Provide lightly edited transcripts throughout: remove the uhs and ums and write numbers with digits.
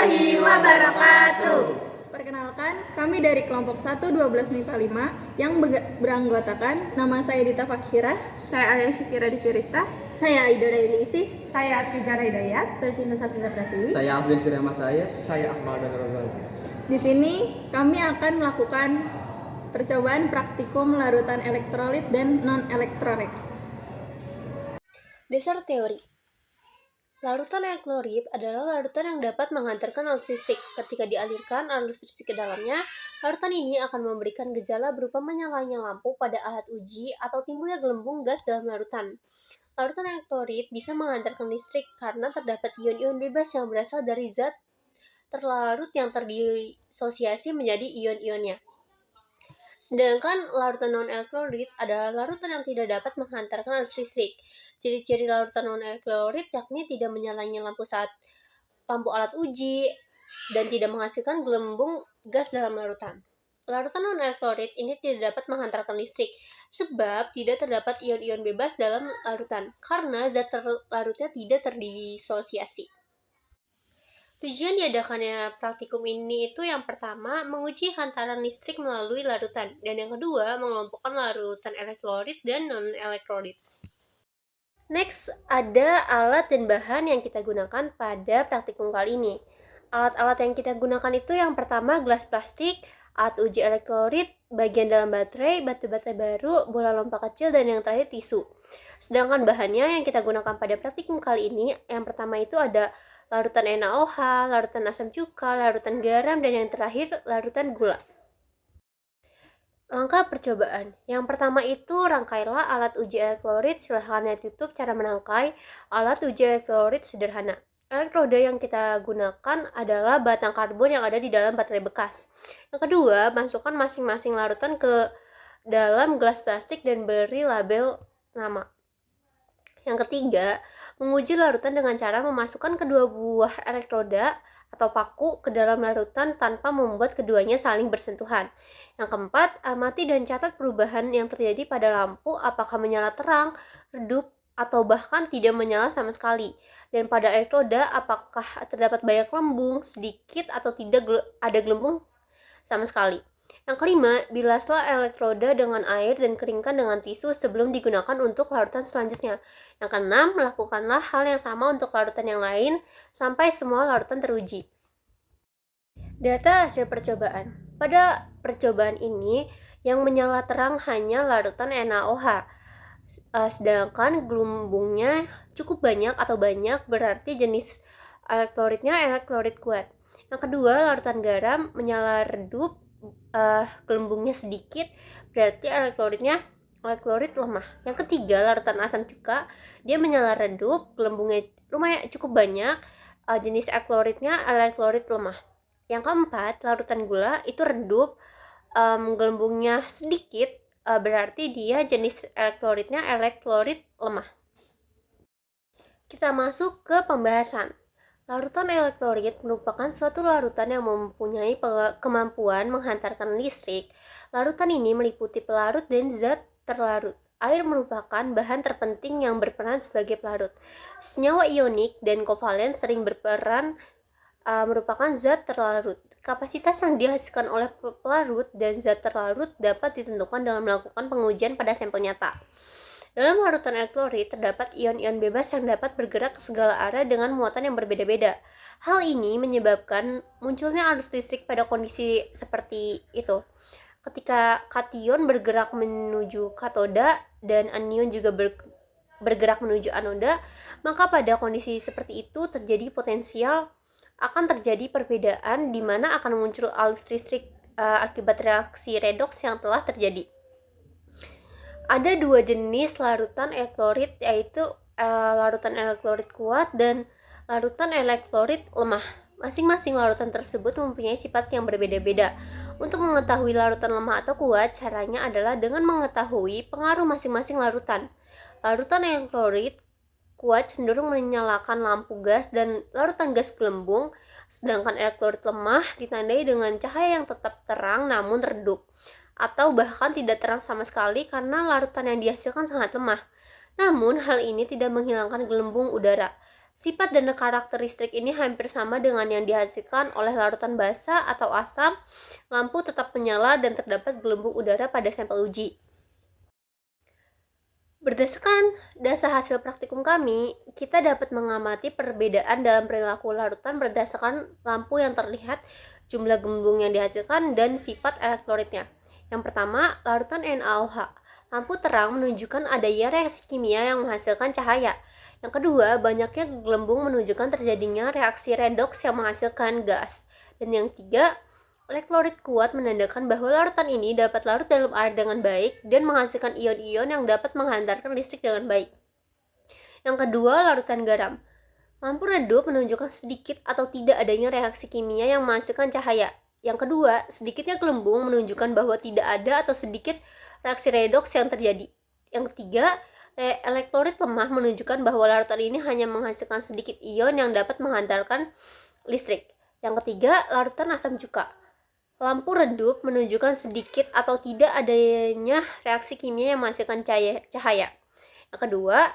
warahmatullahi wabarakatuh. Perkenalkan, kami dari kelompok 1 12 MIPA 5 yang beranggotakan nama saya Dita Fakhira, Saya Alia Syakira Divirista. saya Aida Dailisi, Saya Asfiza Hidayat. saya Cinta Safira Pratiwi. Saya Afdil Sirema Saya Akmal dan Rozal. Di sini kami akan melakukan percobaan praktikum larutan elektrolit dan non-elektrolit. Dasar teori. Larutan elektrolit adalah larutan yang dapat menghantarkan arus listrik. Ketika dialirkan arus listrik ke dalamnya, larutan ini akan memberikan gejala berupa menyalanya lampu pada alat uji atau timbulnya gelembung gas dalam larutan. Larutan elektrolit bisa menghantarkan listrik karena terdapat ion-ion bebas yang berasal dari zat terlarut yang terdisosiasi menjadi ion-ionnya. Sedangkan larutan non-elektrolit adalah larutan yang tidak dapat menghantarkan arus listrik. Ciri-ciri larutan non-elektrolit yakni tidak menyalanya lampu saat lampu alat uji dan tidak menghasilkan gelembung gas dalam larutan. Larutan non-elektrolit ini tidak dapat menghantarkan listrik sebab tidak terdapat ion-ion bebas dalam larutan karena zat terlarutnya tidak terdisosiasi. Tujuan diadakannya praktikum ini itu yang pertama, menguji hantaran listrik melalui larutan, dan yang kedua, mengelompokkan larutan elektrolit dan non-elektrolit. Next, ada alat dan bahan yang kita gunakan pada praktikum kali ini. Alat-alat yang kita gunakan itu yang pertama, gelas plastik, alat uji elektrolit, bagian dalam baterai, batu baterai baru, bola lompat kecil, dan yang terakhir tisu. Sedangkan bahannya yang kita gunakan pada praktikum kali ini, yang pertama itu ada larutan NaOH, larutan asam cuka, larutan garam, dan yang terakhir larutan gula. Langkah percobaan. Yang pertama itu rangkailah alat uji elektrolit. Silahkan ditutup. Cara menangkai alat uji elektrolit sederhana. Elektroda yang kita gunakan adalah batang karbon yang ada di dalam baterai bekas. Yang kedua, masukkan masing-masing larutan ke dalam gelas plastik dan beri label nama. Yang ketiga, menguji larutan dengan cara memasukkan kedua buah elektroda atau paku ke dalam larutan tanpa membuat keduanya saling bersentuhan. Yang keempat, amati dan catat perubahan yang terjadi pada lampu, apakah menyala terang, redup, atau bahkan tidak menyala sama sekali. Dan pada elektroda, apakah terdapat banyak gelembung, sedikit, atau tidak ada gelembung sama sekali. Yang kelima, bilaslah elektroda dengan air dan keringkan dengan tisu sebelum digunakan untuk larutan selanjutnya. Yang keenam, lakukanlah hal yang sama untuk larutan yang lain sampai semua larutan teruji. Data hasil percobaan. Pada percobaan ini, yang menyala terang hanya larutan NaOH. Sedangkan gelembungnya cukup banyak atau banyak berarti jenis elektrolitnya elektrolit kuat. Yang kedua, larutan garam menyala redup, gelembungnya sedikit, berarti elektrolitnya elektrolit lemah. Yang ketiga, larutan asam cuka, dia menyala redup, gelembungnya lumayan cukup banyak, jenis elektrolitnya elektrolit lemah. Yang keempat, larutan gula itu redup, gelembungnya sedikit, berarti dia jenis elektrolitnya elektrolit lemah. Kita masuk ke pembahasan. Larutan elektrolit merupakan suatu larutan yang mempunyai kemampuan menghantarkan listrik. Larutan ini meliputi pelarut dan zat terlarut. Air merupakan bahan terpenting yang berperan sebagai pelarut. Senyawa ionik dan kovalen sering berperan merupakan zat terlarut. Kapasitas yang dihasilkan oleh pelarut dan zat terlarut dapat ditentukan dengan melakukan pengujian pada sampel nyata. Dalam larutan elektrolit terdapat ion-ion bebas yang dapat bergerak ke segala arah dengan muatan yang berbeda-beda. Hal ini menyebabkan munculnya arus listrik pada kondisi seperti itu. Ketika kation bergerak menuju katoda dan anion juga bergerak menuju anoda, maka pada kondisi seperti itu terjadi potensial akan terjadi perbedaan di mana akan muncul arus listrik akibat reaksi redoks yang telah terjadi. Ada dua jenis larutan elektrolit, yaitu larutan elektrolit kuat dan larutan elektrolit lemah. Masing-masing larutan tersebut mempunyai sifat yang berbeda-beda. Untuk mengetahui larutan lemah atau kuat, caranya adalah dengan mengetahui pengaruh masing-masing larutan. Larutan elektrolit kuat cenderung menyalakan lampu gas dan larutan gas gelembung, sedangkan elektrolit lemah ditandai dengan cahaya yang tetap terang namun redup, atau bahkan tidak terang sama sekali karena larutan yang dihasilkan sangat lemah. Namun, hal ini tidak menghilangkan gelembung udara. Sifat dan karakteristik ini hampir sama dengan yang dihasilkan oleh larutan basa atau asam. Lampu tetap menyala dan terdapat gelembung udara pada sampel uji. Berdasarkan dasar hasil praktikum kami, kita dapat mengamati perbedaan dalam perilaku larutan berdasarkan lampu yang terlihat, jumlah gelembung yang dihasilkan, dan sifat elektrolitnya. Yang pertama, larutan NaOH. Lampu terang menunjukkan adanya reaksi kimia yang menghasilkan cahaya. Yang kedua, banyaknya gelembung menunjukkan terjadinya reaksi redoks yang menghasilkan gas. Dan yang ketiga, elektrolit kuat menandakan bahwa larutan ini dapat larut dalam air dengan baik dan menghasilkan ion-ion yang dapat menghantarkan listrik dengan baik. Yang kedua, larutan garam. Lampu redup menunjukkan sedikit atau tidak adanya reaksi kimia yang menghasilkan cahaya. Yang kedua, sedikitnya gelembung menunjukkan bahwa tidak ada atau sedikit reaksi redoks yang terjadi. Yang ketiga, elektrolit lemah menunjukkan bahwa larutan ini hanya menghasilkan sedikit ion yang dapat menghantarkan listrik. Yang ketiga, larutan asam cuka. Lampu redup menunjukkan sedikit atau tidak adanya reaksi kimia yang menghasilkan cahaya. Yang kedua,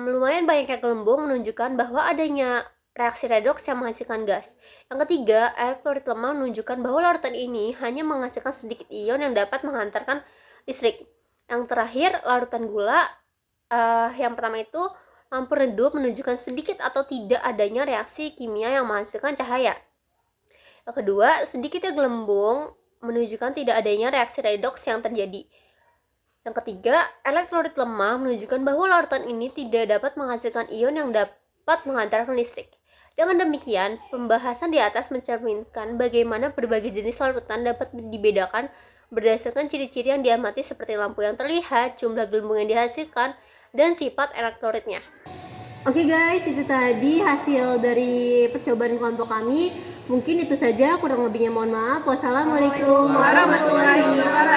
lumayan banyaknya gelembung menunjukkan bahwa adanya reaksi redoks yang menghasilkan gas. Yang ketiga, elektrolit lemah menunjukkan bahwa larutan ini hanya menghasilkan sedikit ion yang dapat menghantarkan listrik. Yang terakhir, larutan gula. Yang pertama itu, lampu redup menunjukkan sedikit atau tidak adanya reaksi kimia yang menghasilkan cahaya. Yang kedua, sedikitnya gelembung menunjukkan tidak adanya reaksi redoks yang terjadi. Yang ketiga, elektrolit lemah menunjukkan bahwa larutan ini tidak dapat menghasilkan ion yang dapat menghantarkan listrik. Dengan demikian, pembahasan di atas mencerminkan bagaimana berbagai jenis larutan dapat dibedakan berdasarkan ciri-ciri yang diamati seperti lampu yang terlihat, jumlah gelembung yang dihasilkan, dan sifat elektrolitnya. Oke guys, itu tadi hasil dari percobaan kelompok kami. Mungkin itu saja, kurang lebihnya mohon maaf. Wassalamualaikum warahmatullahi wabarakatuh.